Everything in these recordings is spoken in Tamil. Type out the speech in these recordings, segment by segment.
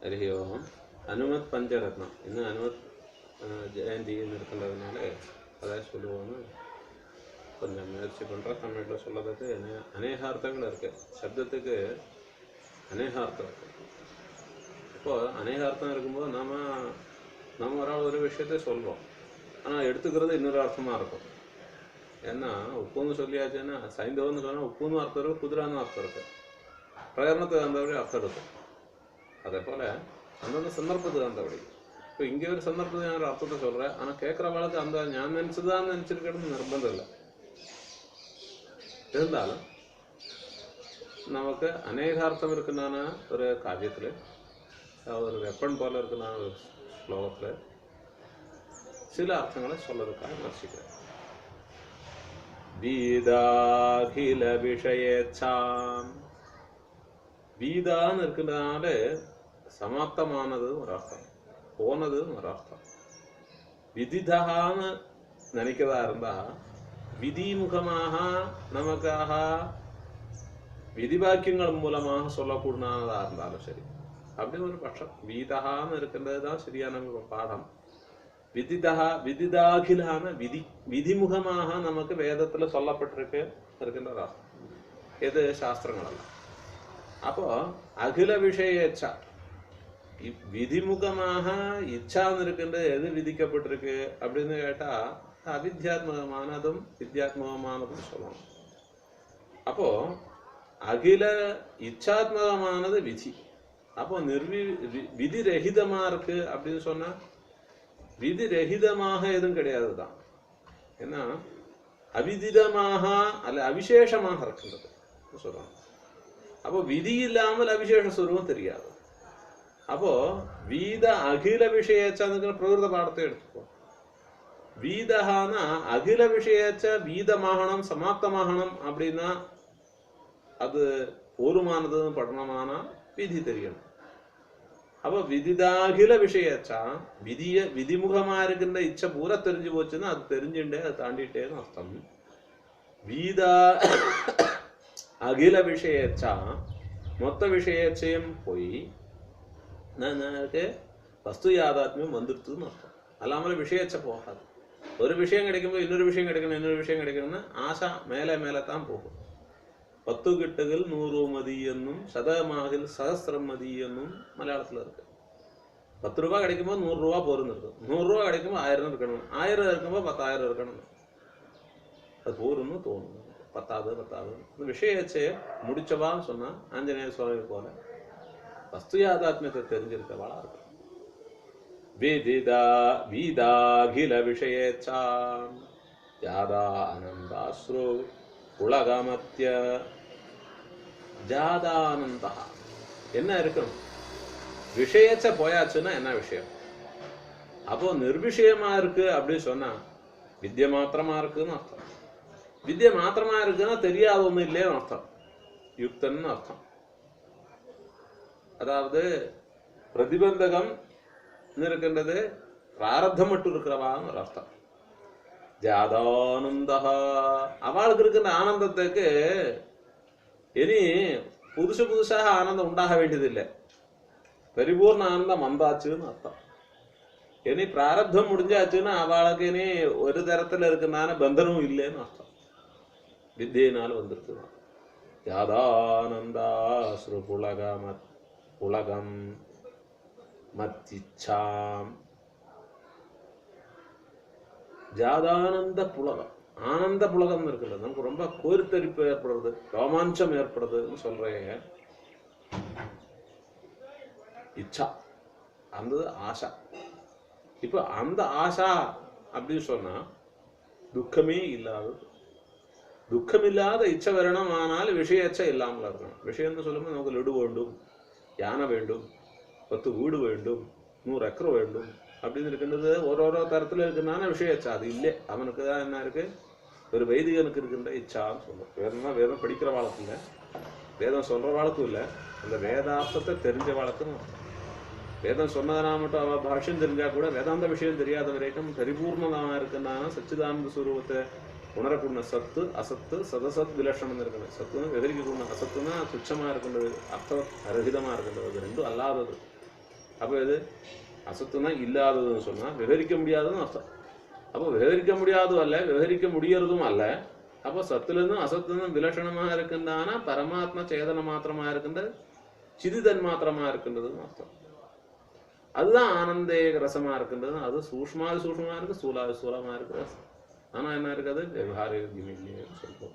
हरिः ओम् अनुमत् पंचरत्नम இன்னும் அனுமத் ஜெயந்தின்னு இருக்கின்றதுனால அதை சொல்லுவோன்னு கொஞ்சம் முயற்சி பண்ணுறேன். தமிழில் சொல்கிறதுக்கு அநேக அர்த்தங்கள் இருக்குது. சப்தத்துக்கு அநேக அர்த்தம் இருக்குது. இப்போது அநேக அர்த்தம் இருக்கும்போது நம்ம ஒரு விஷயத்தை சொல்கிறோம், ஆனால் எடுத்துக்கிறது இன்னொரு அர்த்தமாக இருக்கும். ஏன்னா உப்புன்னு சொல்லியாச்சுன்னா சைந்தவன்னு சொன்னால் உப்புன்னு அர்த்தம் இருக்குது, குதிரான்னு அர்த்தம் இருக்குது. பிரகரணத்துக்கு தந்தபடி அர்த்தம் இருக்கும். அதே போல் அந்தந்த சந்தர்ப்பத்துக்கு தந்தபடி இப்போ இங்கே ஒரு சந்தர்ப்பத்துக்கு நான் ஒரு அர்த்தத்தை சொல்கிறேன், ஆனால் கேட்குறவளுக்கு அந்த ஞான் நினச்சதுதான் நினச்சிருக்கிறது நிர்பந்தம் இல்லை. இருந்தாலும் நமக்கு அநேக அர்த்தம் இருக்குன்னா ஒரு காவியத்தில் ஒரு வெப்பன் போல இருக்குன்னா ஒரு ஸ்லோகத்தில் சில அர்த்தங்களை சொல்றதுக்காக முயற்சிக்கிறேன். வீதாகில விஷயச்சாம், வீதான்னு இருக்கிறதுனால சமாப்தமானது ஒரு அர்த்தம், போனது ஒரு அர்த்தம். விதிதான்னு நினைக்கிறதா இருந்தா விதிமுகமாக நமக்காக விதிவாக்கியங்கள் மூலமாக சொல்லக்கூடாதா இருந்தாலும் சரி, அப்படி ஒரு பட்சம் வீதகான்னு இருக்கின்றது தான் சரியான பாடம். விதிதாகிலான விதிமுகமாக நமக்கு வேதத்துல சொல்லப்பட்டிருக்கு இருக்கின்ற அர்த்தம் எது சாஸ்திரங்களெல்லாம். அப்போ அகில விஷய இச்சா, விதிமுகமாக இச்சான்னு இருக்கின்றது எது விதிக்கப்பட்டிருக்கு அப்படின்னு கேட்டா அவித்யாத்மகமானதும் வித்யாத்மகமானதும் சொல்லணும். அப்போ அகில இச்சாத்மகமானது விதி. அப்போ விதி ரஹிதமா இருக்கு அப்படின்னு சொன்னா விதி ரஹிதமாக எதுவும் கிடையாது தான். ஏன்னா அவிதிதமாக அல்ல அவிசேஷமாக இருக்கின்றது சொல்றாங்க. அப்போ விதி இல்லாமல் அவிசேஷ சுரூபம் தெரியாது. அப்போ வீத அகில விஷயச்சான்னு பிரகிருத பாடத்தை எடுத்துக்கோ. வீதகானா அகில விஷயச்ச வீதமாகணும் சமாப்தமாகணும் அப்படின்னா அது போருமானது படனமான விதி தெரியணும். அப்போ விதிதாகில விஷயச்சா விதிமுகமா இருக்கின்ற இச்சை பூரா தெரிஞ்சு போச்சுன்னா அது தெரிஞ்சுட்டே அதை தாண்டிட்டேன்னு அர்த்தம். வீதா அகில விஷயச்சா மொத்த விஷயச்சையும் போய் வஸ்து யாதாத்மியம் வந்துடுதுன்னு அர்த்தம். அல்லாமல் விஷயச்ச போகாது. ஒரு விஷயம் கிடைக்கும்போது இன்னொரு விஷயம் கிடைக்கணும், இன்னொரு விஷயம் கிடைக்கணும்னா ஆசா மேலே மேலே தான் போகும். 10 கிட்டுகள் 100 மதி என்னும் சதமாகில் சகசிரம் மதி என்னும் மலையாளத்தில் இருக்கு. 10 ரூபா கிடைக்கும்போது 100 ரூபா போருன்னு இருக்கும். 100 ரூபா கிடைக்கும்போது 1000 இருக்கணும். 1000 இருக்கும்போது 10,000 இருக்கணும். அது போருன்னு தோணும். பத்தாது இந்த விஷயச்சே முடிச்சவான்னு சொன்னா ஆஞ்சநேய சுவாமி போல வஸ்து யாதாத்மியத்தை தெரிஞ்சிருக்கவாளா இருக்கும். வீதாகில விஷயச்சாம் ஜாதா அனந்தாஸ்ரு உலகமத்திய ஜாதானந்தா என்ன இருக்கணும்? விஷயச்ச போயாச்சுன்னா என்ன விஷயம்? அப்போ நிர்விஷயமா இருக்கு அப்படின்னு சொன்னா வித்ய மாத்திரமா இருக்குன்னு அர்த்தம். வித்ய மாத்திரமா இருக்குன்னா தெரியாத ஒண்ணு இல்லைன்னு அர்த்தம். யுக்தன்னு அர்த்தம். அதாவது பிரதிபந்தகம் இருக்கின்றது பிராரத்தம் மட்டும் இருக்கிறவான்னு ஒரு அர்த்தம். ஜாதானந்தா அவளுக்கு இருக்கின்ற ஆனந்தத்துக்கு இனி புதுசாக ஆனந்தம் உண்டாக வேண்டியதில்லை. பரிபூர்ண ஆனந்தம் வந்தாச்சுன்னு அர்த்தம். இனி பிராரத்தம் முடிஞ்சாச்சுன்னா அவளுக்கு இனி ஒரு தரத்துல இருக்குனான பந்தனமும் இல்லைன்னு அர்த்தம். வித்தியினால வந்திருக்கு. ஜாதானந்தா உலகம் மத்திச்சாம் ஜாதானந்த புலகம், ஆனந்த புலகம் இருக்குல்ல, நமக்கு ரொம்ப கோரித்தரிப்பு ஏற்படுறது, ரோமாஞ்சம் ஏற்படுறதுன்னு சொல்றேன். இச்சா அந்த ஆசா. இப்ப அந்த ஆசா அப்படின்னு சொன்னா துக்கமே இல்லாதது. துக்கமில்லாத இச்சை வரணும். ஆனால் விஷயச்சை இல்லாமல் இருக்கணும். விஷயம்னு சொல்லும்போது நமக்கு லடு வேண்டும், யானை வேண்டும், 10 வீடு வேண்டும், 100 ஏக்கர் வேண்டும் அப்படின்னு இருக்கின்றது. ஒரு தரத்துல இருக்குன்னா விஷயச்சா அது இல்லை. அவனுக்கு தான் என்ன இருக்கு? ஒரு வைதிகனுக்கு இருக்கின்ற இச்சான்னு சொல்லுவோம். வேதம் படிக்கிற வாழ்க்கும் இல்லை, வேதம் சொல்ற வாழ்க்கும் இல்லை, அந்த வேதார்த்தத்தை தெரிஞ்ச வாழ்க்கும். வேதம் சொன்னதுனா மட்டும் அவ பாஷ்யம் தெரிஞ்சா கூட வேதாந்த விஷயம் தெரியாத வரைக்கும் பரிபூர்ணமாக இருக்குன்னா சச்சிதானந்த சுரூபத்தை உணரக்கூடிய சத்து அசத்து சதசத் விலட்சணம் இருக்கணும். சத்துன்னு விவரிக்கக்கூடிய அசத்துனா துச்சமா இருக்கின்றது, அர்த்த ரகிதமா இருக்கின்றது. அது ரெண்டும் அல்லாதது. அப்போ இது அசத்துனா இல்லாததுன்னு சொன்னால் விவரிக்க முடியாதுன்னு அர்த்தம். அப்போ விவரிக்க முடியாதும் அல்ல, விவரிக்க முடியறதும் அல்ல. அப்போ சத்துலேருந்தும் அசத்துலேருந்தும் விலட்சணமாக இருக்கின்றானா பரமாத்மா சேதன மாத்திரமாக இருக்கின்றது, சிதிதன் மாத்திரமாக இருக்கின்றதுன்னு அர்த்தம். அதுதான் ஆனந்தே ரசமா இருக்கின்றது. அது சூஷ்மாது சூஷ்மா இருக்கு, ஸ்தூலாது ஸ்தூலமா இருக்கு. ஆனா என்ன இருக்குது, விவகார சொல்றோம்.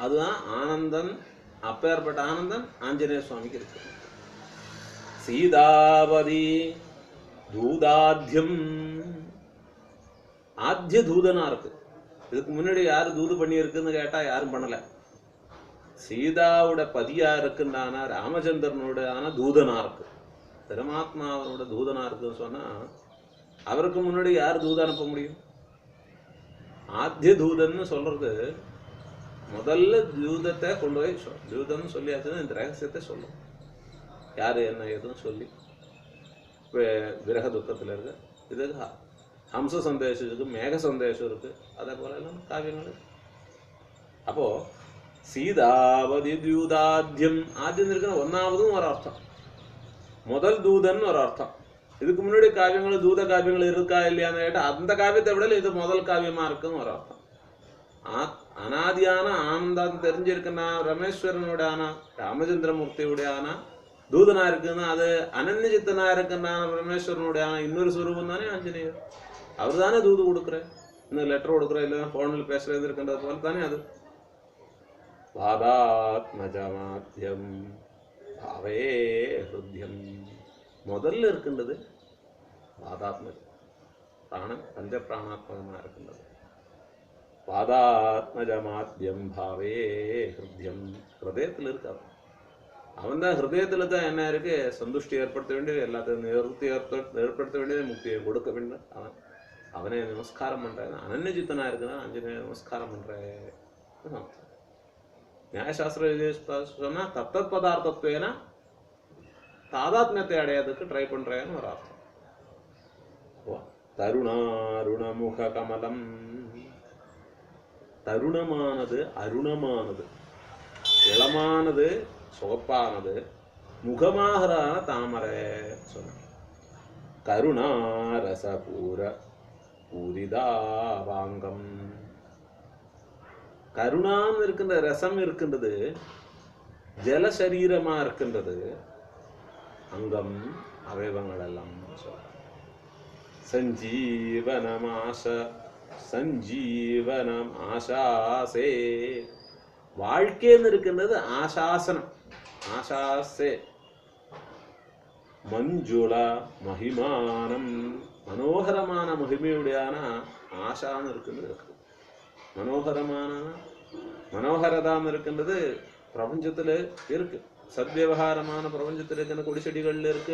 அதுதான் ஆனந்தன். அப்பேற்பட்ட ஆனந்தன் ஆஞ்சநேய சுவாமிக்கு இருக்கு. சீதாபதி தூதாத்யம், ஆத்திய தூதனா இருக்கு. இதுக்கு முன்னாடி யாரு தூது பண்ணி இருக்குன்னு கேட்டா யாரும் பண்ணல. சீதாவோட பதியா இருக்குன்னா ராமச்சந்திரனோட ஆன தூதனா இருக்கு. பரமாத்மா அவரோட தூதனா இருக்குன்னு சொன்னா அவருக்கு முன்னாடி யார் தூத அனுப்ப முடியும்? ஆத்திய தூதன்னு சொல்றது முதல்ல தூதத்தை கொண்டு போய் தூதன்னு சொல்லியாச்சுன்னா இந்த ரகசியத்தை சொல்லும். யாரு என்ன எதுவும் சொல்லி விரக துக்கத்தில் இருக்கு. இது ஹம்ச சந்தேஷம் இருக்கு, மேக சந்தேஷம் இருக்கு. அதே போல எல்லாம் காவியங்கள். அப்போ சீதாவதி தூதாத்யம், ஆத்தியம் இருக்குன்னு ஒன்னாவதும் ஒரு அர்த்தம், முதல் தூதன் ஒரு அர்த்தம். இதுக்கு முன்னாடி காவியங்கள் தூத காவியங்கள் இருக்கா இல்லையான்னு கேட்டா அந்த காவியத்தை விட இது முதல் காவியமா இருக்குன்னு ஒரு அர்த்தம். அனாதியான ஆனந்தம் தெரிஞ்சிருக்குன்னா ரமேஸ்வரனோட ஆனா ராமச்சந்திரமூர்த்தியோடைய ஆனா தூதனா இருக்குன்னா அது அனன்ய சித்தனா இருக்குன்னா ரமேஸ்வரனுடைய ஆனா இன்னொரு சுரூபம் தானே ஆஞ்சநேயர். அவர் தானே தூது கொடுக்குற, இன்னும் லெட்டர் கொடுக்குற, இல்லைன்னா போனில் பேசுறது இருக்கின்றது போல தானே அது. பாதாத்மஜமாத்யம் பாவே ஹிருத்யம், முதல்ல இருக்கின்றது பாதாத்மஜம், பிராணம் பஞ்ச பிராணாத்மகமாக இருக்கின்றது. பாதாத்மஜமாத்யம் பாவே ஹிருத்யம், ஹிருதயத்தில் இருக்காது. அவன் தான் ஹிருதயத்தில் தான் என்ன இருக்கு, சந்துஷ்டி ஏற்படுத்த வேண்டியது, எல்லாத்தையும் நிவர்த்தி ஏற்படுத்த வேண்டியது, முக்தியை கொடுக்க வேண்டும். அவனை நமஸ்காரம் பண்றேன். அனன்யஜித்தனா இருக்குன்னா ஆஞ்சநேய நமஸ்காரம் பண்றேன். நியாயசாஸ்திர சொன்னா தத்தத் பதார்த்தத்துவேனா தாதாத்மியத்தை அடையாதுக்கு ட்ரை பண்றேன்னு ஒரு அர்த்தம். தருணாருணமுக கமலம், தருணமானது அருணமானது, இளமானது சுகப்பானது, முகமாகறான தாமரை சொன்ன கருணாரசபூர பூரிதாவாங்கம். கருணான்னு இருக்கின்ற ரசம் இருக்கின்றது, ஜலசரீரமா இருக்கின்றது, அங்கம் அவயவங்கள் எல்லாம் சொல்ற சஞ்சீவனமாச சஞ்சீவனம் ஆசாசே, வாழ்க்கைன்னு இருக்கின்றது ஆசாசனம், ஆசாசே. மஞ்சுள மகிமானம், மனோகரமான மகிமையுடையான ஆசான்னு இருக்கின்றது இருக்கு. மனோகரமான மனோகரதாம் இருக்கின்றது பிரபஞ்சத்துல இருக்கு. சத்வியவகாரமான பிரபஞ்சத்தில் இருக்கிற கொடி செடிகள்ல இருக்கு,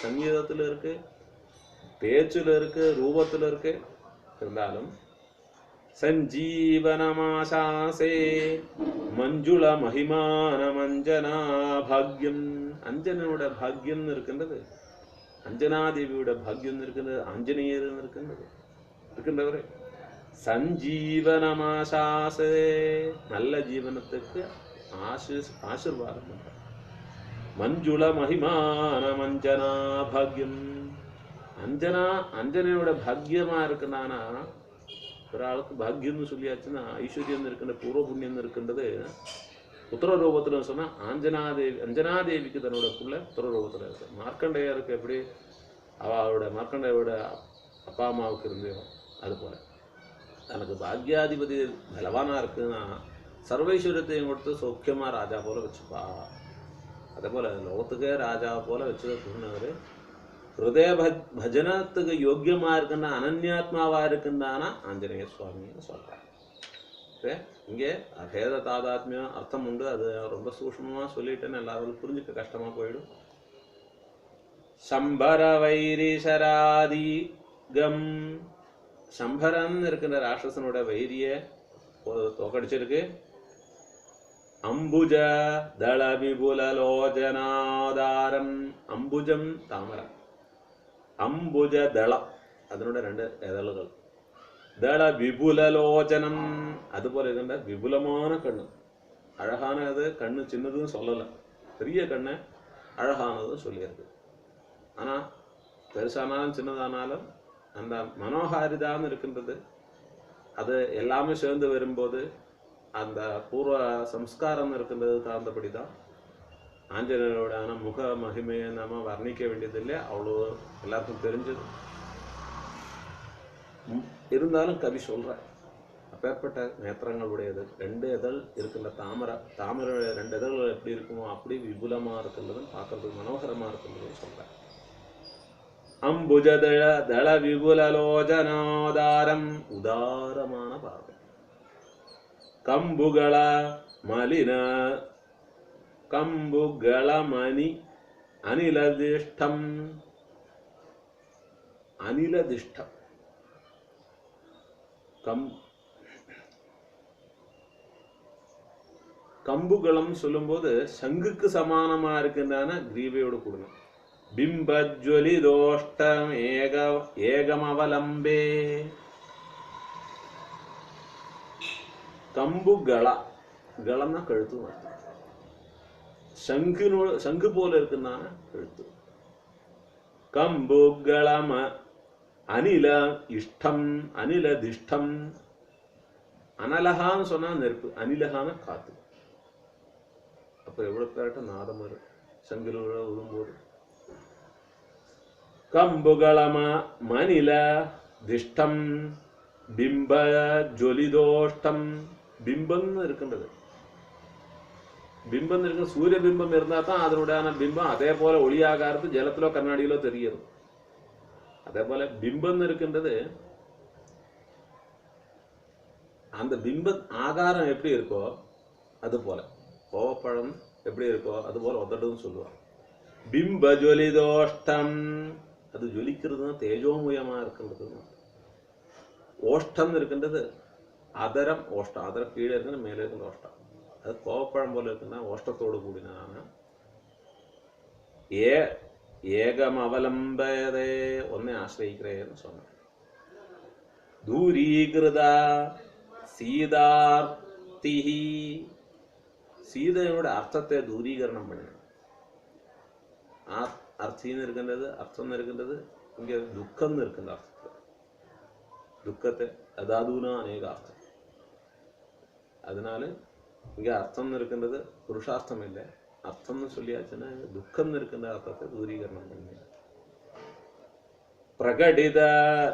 சங்கீதத்துல இருக்கு, பேச்சுல இருக்கு, ரூபத்துல இருக்கு. இருந்தாலும் சஞ்சீவனமாசாசே மஞ்சுள மகிமான மஞ்சனா பாக்யம், அஞ்சனோட பாக்யம் இருக்கின்றது, அஞ்சனாதேவியோட பாக்யம் இருக்கின்றது, ஆஞ்சநேயர் இருக்கின்றவரே. சஞ்சீவனமாசாசே, நல்ல ஜீவனத்துக்கு ஆசீர்வாதம் பண்ற. மஞ்சுள மகிமான மஞ்சனா பாக்யம், அஞ்சனையோட பாக்யமா இருக்குன்னா ஒரு ஆளுக்கு பாக்யம்னு சொல்லியாச்சுன்னா ஐஸ்வர்யம் இருக்கின்ற பூர்வ புண்ணியம் இருக்கின்றது புத்திர ரூபத்துல சொன்னா அஞ்சனாதேவிக்கு தன்னோட புள்ள புத்திர ரூபத்துல இருக்கு. மார்க்கண்டேயருக்கு எப்படி அவளோட மார்க்கண்டேயோட அப்பா அம்மாவுக்கு இருந்தோ அது போல தனக்கு பாக்யாதிபதி பலவானா இருக்குன்னா சர்வைஸ்வரியத்தையும் கொடுத்து சௌக்கியமா ராஜா போல வச்சுப்பா. அதே போல லோகத்துக்கே ராஜா போல வச்சுருந்தவர் ஹிருதய பஜனத்துக்கு யோக்கியமா இருக்குன்னா அனன்யாத்மாவா இருக்குன்னானா ஆஞ்சநேய சுவாமின்னு சொல்றாங்க. இங்கே அபேத தாதாத்மியம் அர்த்தம் உண்டு. அது ரொம்ப சூக்ஷ்மமா சொல்லிட்டேன்னு எல்லாரும் புரிஞ்சுக்க கஷ்டமா போயிடும். சம்பர வைரிசராதி கம், சம்பரன் இருக்கின்ற ராட்சசனோட வைரிய தோக்கடிச்சிருக்கு. அம்புஜ தள விபுலலோஜனாதாரம், அம்புஜம் தாமரம், அம்புஜ தளம் அதனோட ரெண்டு இதழ்கள், தள விபுலலோச்சனம் அதுபோல இருக்கின்ற விபுலமான கண்ணு, அழகானது கண்ணு, சின்னதுன்னு சொல்லலை, பெரிய கண்ணை அழகானதும் சொல்லியிருக்கு. ஆனால் பெருசானாலும் சின்னதானாலும் அந்த மனோஹாரிதான்னு இருக்கின்றது, அது எல்லாமே சேர்ந்து வரும்போது அந்த பூர்வ சம்ஸ்காரம் இருக்கின்றது தகுந்தபடி தான் ஆஞ்சநேயரோடான முக மகிமையை நம்ம வர்ணிக்க வேண்டியதில்லை, அவ்வளோ எல்லாருக்கும் தெரிஞ்சது. இருந்தாலும் கவி சொல்ற அப்பேற்பட்ட நேத்திரங்கள் உடையது, 2 இதழ் இருக்கின்ற தாமரை 2 இதழ்கள் எப்படி இருக்குமோ அப்படி விபுலமா இருக்கின்றதுன்னு பார்க்கறதுக்கு மனோகரமா இருக்கின்றதுன்னு சொல்றேன். அம்புஜதள தள விபுலலோஜனாதாரம், உதாரமான பார்வை. கம்புகள மலின கம்புகளமணி அனிலதிஷ்டம், அனிலதிஷ்டம் கம்புகளம் சொல்லும்போது சங்குக்கு சமானமா இருக்கின்றன கிரீவையோடு கூடணும். பிம்பஜ்வலிதோஷ்டம் ஏகமவலம்பே, கம்புகள களம்னா கழுத்து, சங்கு போல இருக்குன்னா கழுத்து. கம்புகளம அனில இஷ்டம் அனிலதிஷ்டம், அனலகான்னு சொன்னா நெருப்பு, அனிலகான காத்து. அப்ப எவ்வளவு பேர்ட்ட நாதம் வரும் சங்கில விழும்போது. கம்புகளம மனில திஷ்டம் பிம்ப ஜொலிதோஷ்டம், பிம்பம்னு இருக்கின்றது. பிம்பம் இருக்கு, சூரிய பிம்பம் இருந்தா தான் அதனுடைய பிம்பம் அதே போல ஒளியாகாரத்து ஜலத்திலோ கண்ணாடியிலோ தெரியுது. அதே போல பிம்பம் இருக்கின்றது, அந்த பிம்ப ஆகாரம் எப்படி இருக்கோ அது போல, கோவப்பழம் எப்படி இருக்கோ அது போல ஒத்தடுன்னு சொல்லுவாங்க. பிம்ப ஜொலிதோஷ்டம், அது ஜொலிக்கிறது தேஜோமயமா இருக்கின்றது. ஓஷ்டம் இருக்கின்றது அதரம், ஓஷ்டம் அதரம் கீழே இருக்குன்னு மேலே இருக்கின்ற ஓஷ்டம், அது கோவப்பழம் போல இருக்குன்னா ஓஷ்டத்தோடு கூடினான. ஏகம் அவலம்பதே, ஒன்னே ஆசிரியிக்கிறேன்னு சொன்னார். தூரீகிருத சீதார்த்தி, சீதையோட அர்த்தத்தை தூரீகரணம் பண்ண. அர்த்தின்னு இருக்கின்றது, அர்த்தம் இருக்கின்றது, இங்க துக்கம் இருக்கின்ற அர்த்தத்தை, துக்கத்தை அதாதுனா அநேக அர்த்தம். அதனால இங்க அர்த்தம் இருக்கின்றது, புருஷார்த்தம் இல்லை, அர்த்தம்னு சொல்லியாச்சுன்னா துக்கம் இருக்கின்ற அர்த்தத்தை தூரீகரணம் பண்ணி. பிரகடித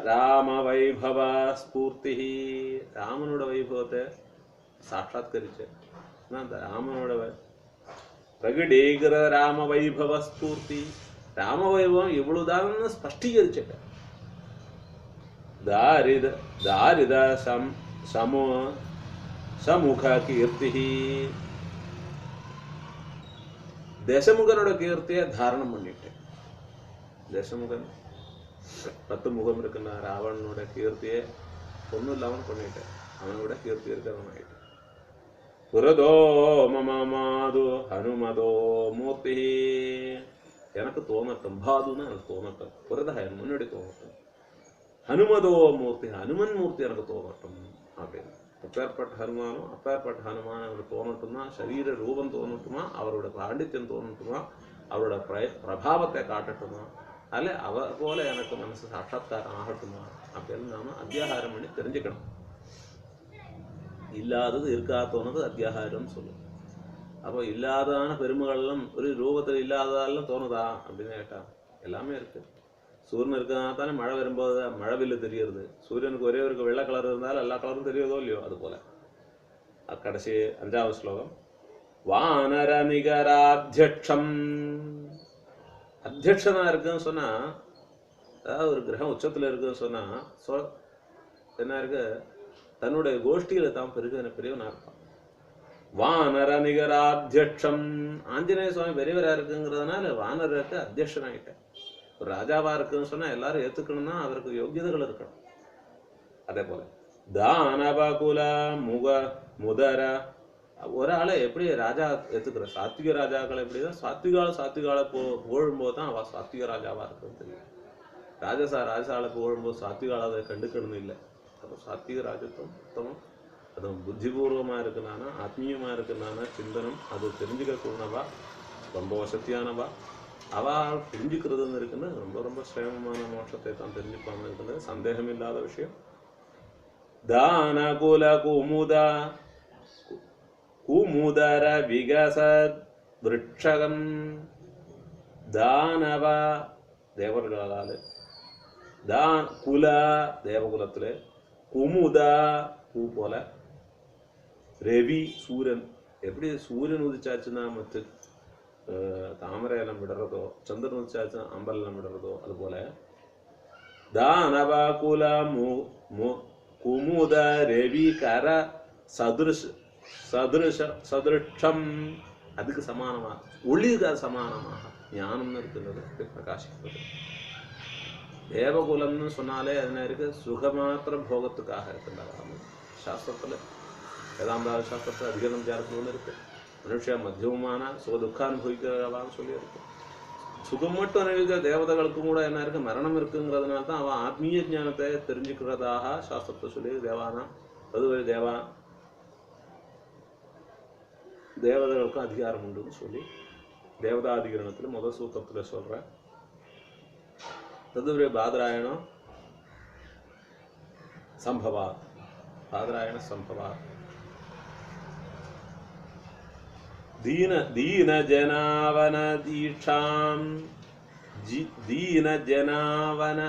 ராம வைபவ ஸ்பூர்த்தி, ராமனோட வைபவத்தை சாட்சாத்கரிச்சு அந்த ராமனோட பிரகடீகர ராம வைபவ ஸ்பூர்த்தி, ராம வைபவம் இவ்வளவுதான் ஸ்பஷ்டீகரிச்சிட்ட. தாரித சமுக கீர்த்தி, தசமுகனோட கீர்த்தியை தாரணம் பண்ணிட்டேன். தசமுகன் 10 முகம் இருக்குன்னா ராவணனோட கீர்த்தியை ஒன்றும் இல்லாமல் பண்ணிட்டேன், அவனோட கீர்த்தி இருக்கிறவன் ஆயிட்டேன். புரதோ மம மாது ஹனுமதோ மூர்த்தி, எனக்கு தோணட்டும், பாதுன்னு எனக்கு தோணட்டும், புரத என் முன்னாடி தோணட்டும், ஹனுமதோ மூர்த்தி ஹனுமன் மூர்த்தி எனக்கு தோணட்டும் அப்படின்னு. அப்பேற்பட்ட ஹனுமானும் அப்பேற்பட்ட ஹனுமான் அவருக்கு தோணட்டுமா, சரீர ரூபம் தோணட்டுமா, அவரோட பாண்டித்யம் தோணட்டுமா, அவரோட பிரபாவத்தை காட்டட்டுமா, அல்ல அவ போல எனக்கு மனசு சாட்சாத்காரம் ஆகட்டுமா அப்படின்னு நாம அத்தியாகாரம் பண்ணி தெரிஞ்சுக்கணும். இல்லாதது இருக்காத்தோனது அத்தியாகாரம்னு சொல்லும். அப்போ இல்லாதான பெருமைகள்லாம் ஒரு ரூபத்தில் இல்லாததெல்லாம் தோணுதா அப்படின்னு கேட்டா எல்லாமே இருக்கு. சூரியன் இருக்கிறதா தானே மழை வரும்போது மழை வில்லு தெரியறது. சூரியனுக்கு ஒரே ஒரு வெள்ளை கலர் இருந்தாலும் எல்லா கலரும் தெரியுதோ இல்லையோ, அது போல. கடைசி 5வது ஸ்லோகம். வானர நிகராத்தியட்சம், அத்தியட்சனா இருக்குன்னு சொன்னா, அதாவது ஒரு கிரகம் உச்சத்துல இருக்குன்னு சொன்னா என்ன இருக்கு, தன்னுடைய கோஷ்டியில தான் பெரியவனா இருப்பான். வானர நிகராத்தியட்சம், ஆஞ்சநேய சுவாமி பெரியவரா இருக்குங்கிறதுனால வானருக்கு அத்தியட்சன் ஆகிட்டேன். ஒரு ராஜாவா இருக்குன்னு சொன்னா எல்லாரும் ஏத்துக்கணும்னா அவருக்கு யோகியதைகள் இருக்கணும். அதே போல தானபகுல முதர, ஒரு ஆளை எப்படி ராஜா ஏத்துக்கிற, சாத்விக ராஜாக்களை எப்படிதான் சாத்விகால புகழும்போது தான் அவ சாத்விக ராஜாவா இருக்குன்னு தெரியும். ராஜசால புகழும்போது சாத்விகால அதை கண்டுக்கணும் இல்லை. அப்போ சாத்விக ராஜத்துவம் உத்தமம், அதுவும் புத்திபூர்வமா இருக்குனானா ஆத்மீயமா இருக்குனானா சிந்தனம் அது தெரிஞ்சுக்க கூடனவா, ரொம்ப வசதியானவா, அவள் புரிஞ்சுக்கிறதுன்னு இருக்குன்னு ரொம்ப ரொம்ப சிரமமான மோட்சத்தை தான் தெரிஞ்சுப்பான்னு இருக்குது, சந்தேகம் இல்லாத விஷயம். தான குல குமுதர விகசத் விருட்சகம். தானவ தேவர்களால், குல தேவகுலத்துல, குமுதா பூ போல, ரவி சூரியன். எப்படி சூரியன் உதிச்சாச்சுன்னா மற்ற தாமரை எல்லாம் விடுறதோ, சந்திரன் உதிச்சாச்சுன்னா அம்பல் எல்லாம் விடுறதோ, அதுபோல தானவ குல குமுத ரவி கர சதுருஷம் அதுக்கு சமானமாக, ஒளிக்கு சமானமாக ஞானம்னு இருக்கிறது பிரகாசிக்கிறது. தேவகுலம்னு சொன்னாலே என்ன இருக்கு, சுகமாத்திர போகத்துக்காக இருக்கின்றாங்க. சாஸ்திரத்துல வேதாந்த சாஸ்திரத்தில் அதிகாரம் ஜாரத்தில் இருக்கு, மனுஷ மத்தியமான சுக துக்கம் அனுபவிக்கிறவான்னு சொல்லி இருக்கு. சுகம் மட்டும் அனுபவிக்கிற தேவதைகளுக்கும் கூட என்ன இருக்கு, மரணம் இருக்குங்கிறதுனால தான் அவன் ஆத்மீய ஞானத்தை தெரிஞ்சுக்கிறதாக சாஸ்திரத்தை சொல்லி தேவானா அதுவரை தேவதைகளுக்கும் அதிகாரம் உண்டுன்னு சொல்லி தேவதாதிகரணத்தில் முதல் சூத்திரத்தில் சொல்ற. ததுவரை பாதராயணம் சம்பவா, பாதராயண சம்பவா. दीन जनावन दीक्षां दीन जनावन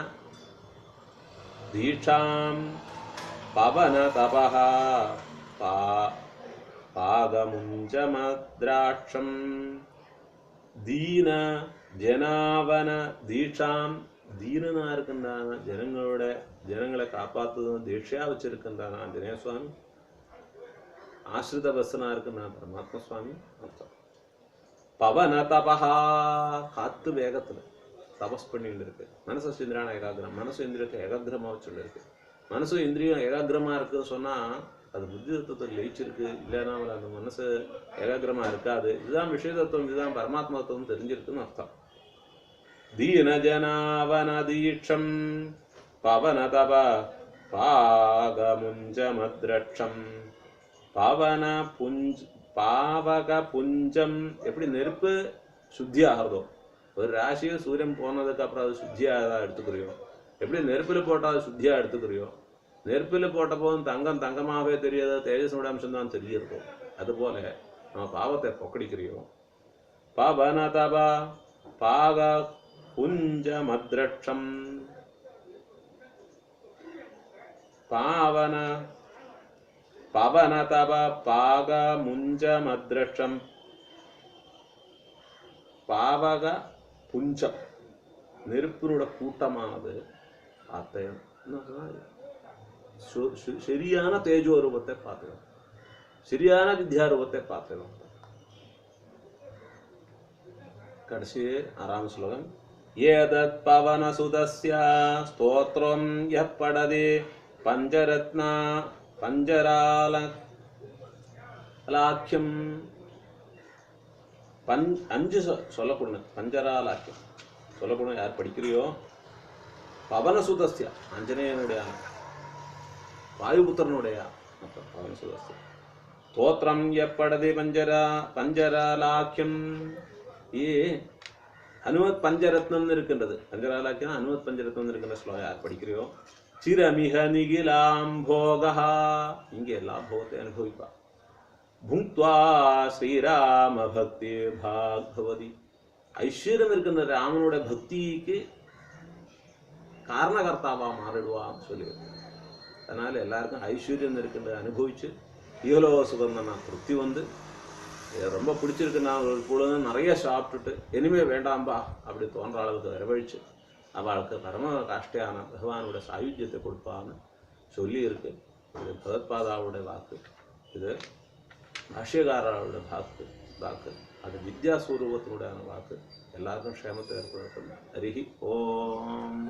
दीक्षां पवन तपः पागमुञ्चमद्राक्षं दीन जनावन दीक्षां. தீனனா இருக்கின்றான, ஜனங்களை காப்பாற்றுவதும் தீட்சையா வச்சிருக்கின்றான் ஆஞ்சநேய சுவாமி. ஆசிரித பஸ்ஸனா இருக்குன்னா பரமாத்மா சுவாமி அர்த்தம். பவன தபஹா, காத்து வேகத்துல தபஸ் பண்ணிட்டு இருக்கு. மனசு இந்திரியான ஏகாகிரம், மனசு இந்திரியத்தை ஏகாகிரமா வச்சுட்டு இருக்கு. மனசு இந்திரியம் ஏகாகிரமா இருக்குன்னு சொன்னா அது புத்தி தத்துவத்தை லயிச்சிருக்கு, இல்லைன்னா அந்த மனசு ஏகாகிரமா இருக்காது. இதுதான் விஷய தத்துவம், இதுதான் பரமாத்மா தத்துவம் தெரிஞ்சிருக்குன்னு அர்த்தம். தீன ஜனாவன தீட்சம் பவன தப பாகமுஞ்சமத்ரட்சம். பாவன பாவக புஞ்சம், எப்படி நெருப்பு சுத்தி ஆகிறதோ, ஒரு ராசியை சூரியன் போனதுக்கு அப்புறம் அது சுத்தியாக எடுத்துக்கிறியோ, எப்படி நெருப்பில் போட்டால் அது சுத்தியாக எடுத்துக்கிறியோ, நெருப்பில் போட்ட போதும் தங்கம் தங்கமாகவே தெரியாத தேஜஸோட அம்சம் தான் தெரியிருக்கோ, அதுபோல நம்ம பாவத்தை பொக்கடிக்கிறியோ. பவன தபா பாக புஞ்ச மத்ரட்சம் பாவன பவன தப பாக முஞ்ச மத்ரட்சம். பாவக புஞ்சம் நெருப்பினோட கூட்டமானது பார்த்தேன். சரியான தேஜோ ரூபத்தை பார்த்தேன், சரியான வித்யாரூபத்தை பார்த்தேன். கடைசி 6ஆம் ஸ்லோகம். ஏதத் பவன சுதஸ்ய ஸ்தோத்ரம் யப் படதே பஞ்சரத்னா பஞ்சராலாக்கியம். 5 சொல்லக்கூடணும், பஞ்சராலாக்கியம் சொல்லக்கூடணும். யார் படிக்கிறியோ, பவனசுதஸ்ய ஆஞ்சநேயனுடைய வாயுபுத்திரனுடைய பவனசுதஸ்ய ஸ்தோத்திரம் எப்படதே பஞ்சராலாக்கியம். அனுமத் பஞ்சரத்னம் இருக்கின்றது. பஞ்சராலாக்கியம் அனுமத் பஞ்சரத்னம் இருக்கின்ற ஸ்லோகம் யார் படிக்கிறியோ, சிரமிக நிகிலாம் போகா, இங்கே எல்லா போகத்தை அனுபவிப்பா. புங்க்வா ஸ்ரீராம பக்தி பாகவதி, ஐஸ்வர்யம் இருக்கின்ற ராமனுடைய பக்திக்கு காரணகர்த்தாவா மாறிடுவான்னு சொல்லி. அதனால எல்லாருக்கும் ஐஸ்வர்யம் இருக்கின்ற அனுபவிச்சு இவ்வளோ சுகம் நான் திருப்தி வந்து ரொம்ப பிடிச்சிருக்கு, நான் ஒரு பொழுது நிறைய சாப்பிட்டுட்டு இனிமே வேண்டாம்பா அப்படி தோன்ற அளவுக்கு வரவழிச்சு அவளுக்கு பரம காஷ்டையான பகவானோட சாயுஜ்யத்தை கொடுப்பான்னு சொல்லி இருக்கு. இது பகவத்பாதாவுடைய வாக்கு, இது பாஷ்யகாரோட வாக்கு, அது வித்யாஸ்வரூபத்தினுடைய வாக்கு. எல்லாருக்கும் க்ஷேமத்தை ஏற்படுத்தணும். ஹரிஹி ஓம்.